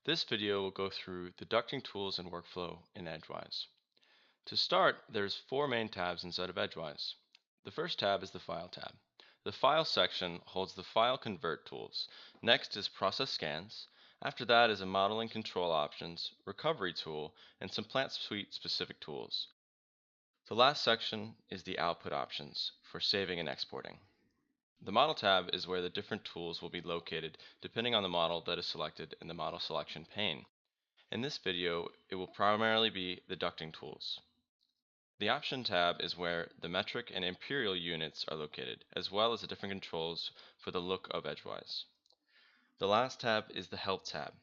This video will go through the ducting tools and workflow in EdgeWise. To start, there's four main tabs inside of EdgeWise. The first tab is the File tab. The File section holds the file convert tools. Next is Process Scans. After that is a Modeling Control Options, Recovery tool, and some Plant Suite specific tools. The last section is the Output options for saving and exporting. The Model tab is where the different tools will be located depending on the model that is selected in the Model Selection pane. In this video, it will primarily be the ducting tools. The Option tab is where the metric and imperial units are located, as well as the different controls for the look of EdgeWise. The last tab is the Help tab.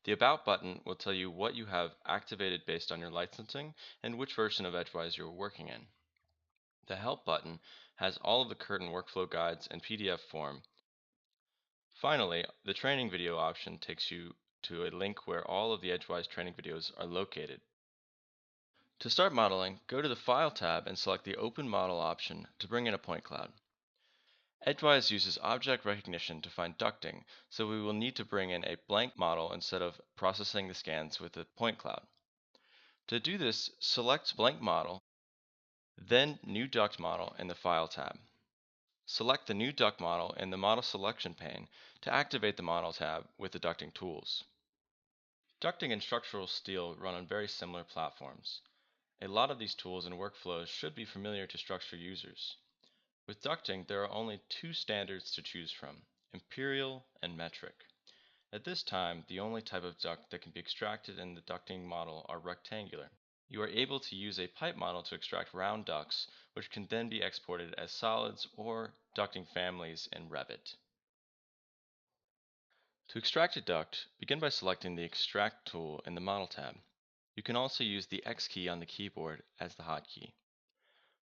The About button will tell you what you have activated based on your licensing and which version of EdgeWise you're working in. The Help button has all of the current workflow guides and PDF form. Finally, the training video option takes you to a link where all of the EdgeWise training videos are located. To start modeling, go to the File tab and select the Open Model option to bring in a point cloud. EdgeWise uses object recognition to find ducting, so we will need to bring in a blank model instead of processing the scans with a point cloud. To do this, select Blank Model, then New Duct Model in the File tab. Select the new duct model in the Model Selection pane to activate the Model tab with the ducting tools. Ducting and structural steel run on very similar platforms. A lot of these tools and workflows should be familiar to structure users. With ducting, there are only two standards to choose from, imperial and metric. At this time, the only type of duct that can be extracted in the ducting model are rectangular. You are able to use a pipe model to extract round ducts, which can then be exported as solids or ducting families in Revit. To extract a duct, begin by selecting the Extract tool in the Model tab. You can also use the X key on the keyboard as the hotkey.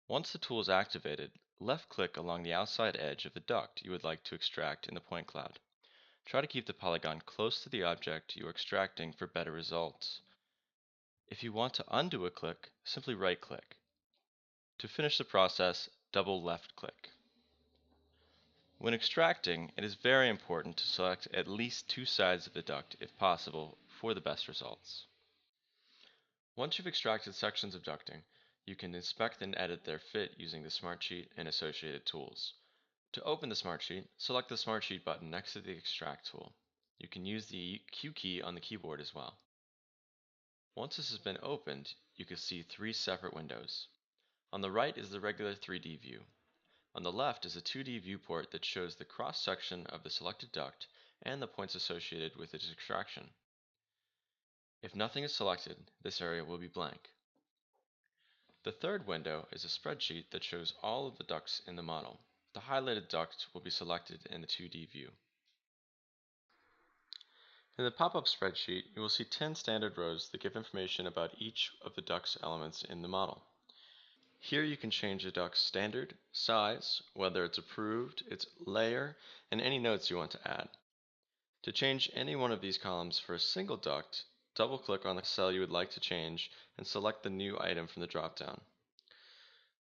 Once the tool is activated, left-click along the outside edge of the duct you would like to extract in the point cloud. Try to keep the polygon close to the object you are extracting for better results. If you want to undo a click, simply right-click. To finish the process, double left-click. When extracting, it is very important to select at least two sides of the duct if possible for the best results. Once you've extracted sections of ducting, you can inspect and edit their fit using the Smartsheet and associated tools. To open the Smartsheet, select the Smartsheet button next to the Extract tool. You can use the Q key on the keyboard as well. Once this has been opened, you can see three separate windows. On the right is the regular 3D view. On the left is a 2D viewport that shows the cross-section of the selected duct and the points associated with its extraction. If nothing is selected, this area will be blank. The third window is a spreadsheet that shows all of the ducts in the model. The highlighted duct will be selected in the 2D view. In the pop-up spreadsheet, you will see 10 standard rows that give information about each of the duct's elements in the model. Here you can change the duct's standard, size, whether it's approved, its layer, and any notes you want to add. To change any one of these columns for a single duct, double-click on the cell you would like to change and select the new item from the drop-down.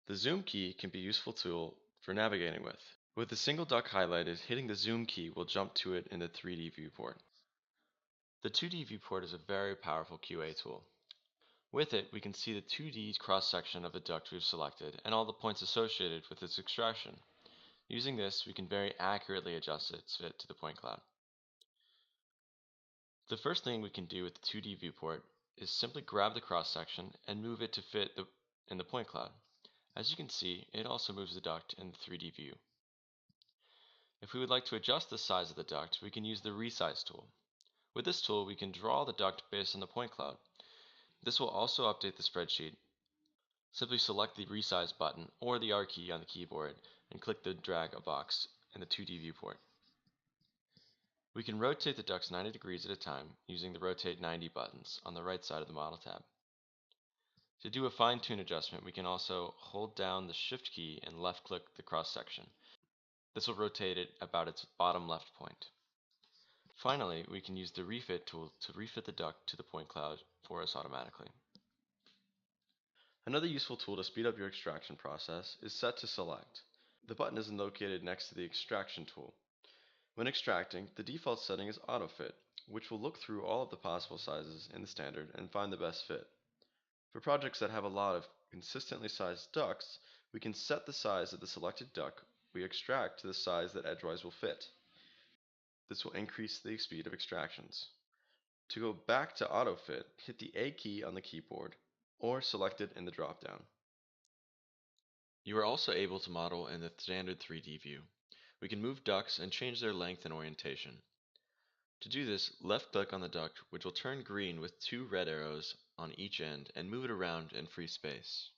The Zoom key can be a useful tool for navigating with. With the single duct highlighted, hitting the Zoom key will jump to it in the 3D viewport. The 2D viewport is a very powerful QA tool. With it, we can see the 2D cross-section of the duct we've selected and all the points associated with its extraction. Using this, we can very accurately adjust its fit to the point cloud. The first thing we can do with the 2D viewport is simply grab the cross-section and move it to fit in the point cloud. As you can see, it also moves the duct in the 3D view. If we would like to adjust the size of the duct, we can use the Resize tool. With this tool, we can draw the duct based on the point cloud. This will also update the spreadsheet. Simply select the Resize button or the R key on the keyboard and click the drag a box in the 2D viewport. We can rotate the ducts 90 degrees at a time using the Rotate 90 buttons on the right side of the Model tab. To do a fine-tune adjustment, we can also hold down the Shift key and left-click the cross-section. This will rotate it about its bottom left point. Finally, we can use the Refit tool to refit the duct to the point cloud for us automatically. Another useful tool to speed up your extraction process is Set to Select. The button is located next to the Extraction tool. When extracting, the default setting is AutoFit. which will look through all of the possible sizes in the standard and find the best fit. For projects that have a lot of consistently sized ducts, we can set the size of the selected duct we extract to the size that EdgeWise will fit. This will increase the speed of extractions. To go back to AutoFit, hit the A key on the keyboard or select it in the dropdown. You are also able to model in the standard 3D view. We can move ducts and change their length and orientation. To do this, left-click on the duct, which will turn green with 2 red arrows on each end, and move it around in free space.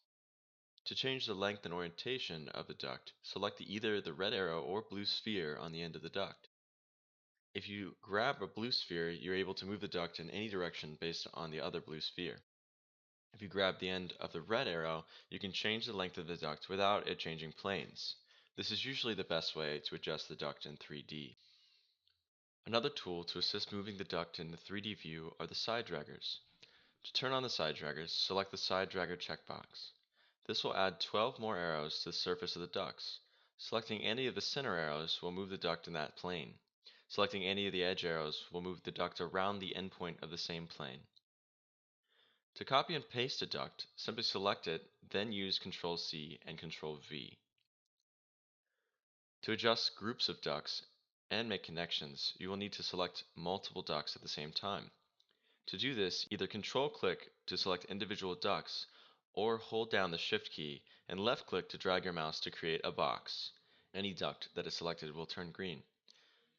To change the length and orientation of the duct, select either the red arrow or blue sphere on the end of the duct. If you grab a blue sphere, you're able to move the duct in any direction based on the other blue sphere. If you grab the end of the red arrow, you can change the length of the duct without it changing planes. This is usually the best way to adjust the duct in 3D. Another tool to assist moving the duct in the 3D view are the side draggers. To turn on the side draggers, select the side dragger checkbox. This will add 12 more arrows to the surface of the ducts. Selecting any of the center arrows will move the duct in that plane. Selecting any of the edge arrows will move the duct around the endpoint of the same plane. To copy and paste a duct, simply select it, then use Ctrl-C and Ctrl-V. To adjust groups of ducts and make connections, you will need to select multiple ducts at the same time. To do this, either Control-click to select individual ducts, or hold down the Shift key and left-click to drag your mouse to create a box. Any duct that is selected will turn green.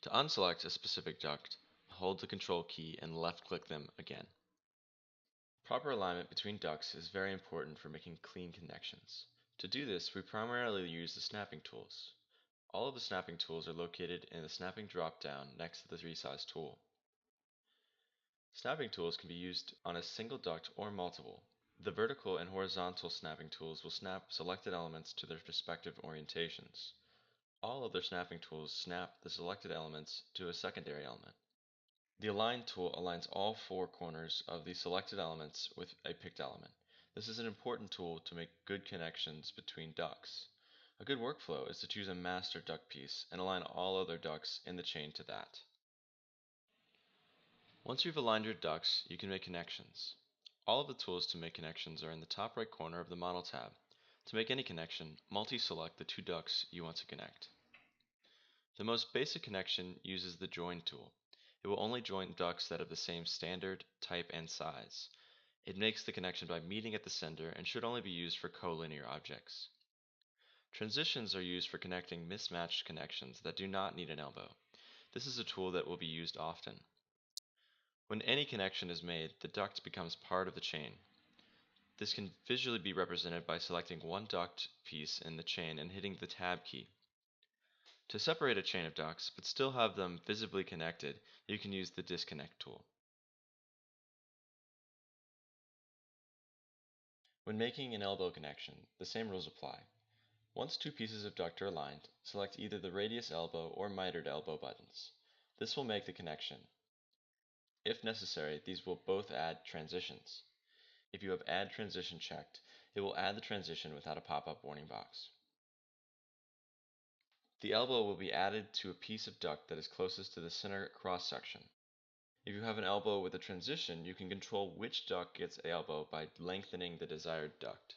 To unselect a specific duct, hold the Control key and left-click them again. Proper alignment between ducts is very important for making clean connections. To do this, we primarily use the snapping tools. All of the snapping tools are located in the snapping drop-down next to the resize tool. Snapping tools can be used on a single duct or multiple. The vertical and horizontal snapping tools will snap selected elements to their respective orientations. All other snapping tools snap the selected elements to a secondary element. The Align tool aligns all 4 corners of the selected elements with a picked element. This is an important tool to make good connections between ducts. A good workflow is to choose a master duct piece and align all other ducts in the chain to that. Once you've aligned your ducts, you can make connections. All of the tools to make connections are in the top right corner of the Model tab. To make any connection, multi-select the 2 ducts you want to connect. The most basic connection uses the Join tool. It will only join ducts that have the same standard, type, and size. It makes the connection by meeting at the center and should only be used for collinear objects. Transitions are used for connecting mismatched connections that do not need an elbow. This is a tool that will be used often. When any connection is made, the duct becomes part of the chain. This can visually be represented by selecting one duct piece in the chain and hitting the Tab key. To separate a chain of ducts, but still have them visibly connected, you can use the Disconnect tool. When making an elbow connection, the same rules apply. Once 2 pieces of duct are aligned, select either the radius elbow or mitered elbow buttons. This will make the connection. If necessary, these will both add transitions. If you have Add Transition checked, it will add the transition without a pop-up warning box. The elbow will be added to a piece of duct that is closest to the center cross-section. If you have an elbow with a transition, you can control which duct gets an elbow by lengthening the desired duct.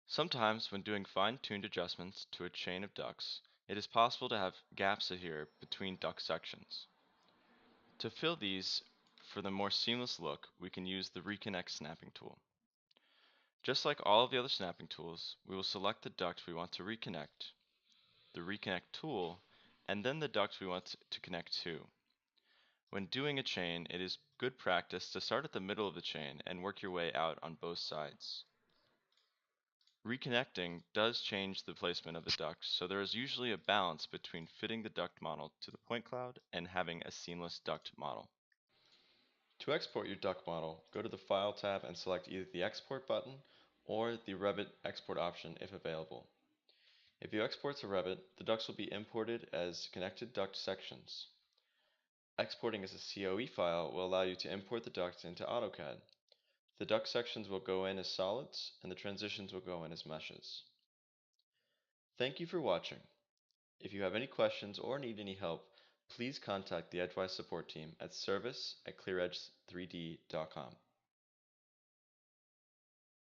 Sometimes when doing fine-tuned adjustments to a chain of ducts, it is possible to have gaps adhere between duct sections. To fill these for the more seamless look, we can use the Reconnect snapping tool. Just like all of the other snapping tools, we will select the duct we want to reconnect, the Reconnect tool, and then the duct we want to connect to. When doing a chain, it is good practice to start at the middle of the chain and work your way out on both sides. Reconnecting does change the placement of the duct, so there is usually a balance between fitting the duct model to the point cloud and having a seamless duct model. To export your duct model, go to the File tab and select either the Export button or the Revit Export option if available. If you export to Revit, the ducts will be imported as connected duct sections. Exporting as a COE file will allow you to import the duct into AutoCAD. The duct sections will go in as solids, and the transitions will go in as meshes. Thank you for watching. If you have any questions or need any help, please contact the EdgeWise support team at service@clearedge3d.com.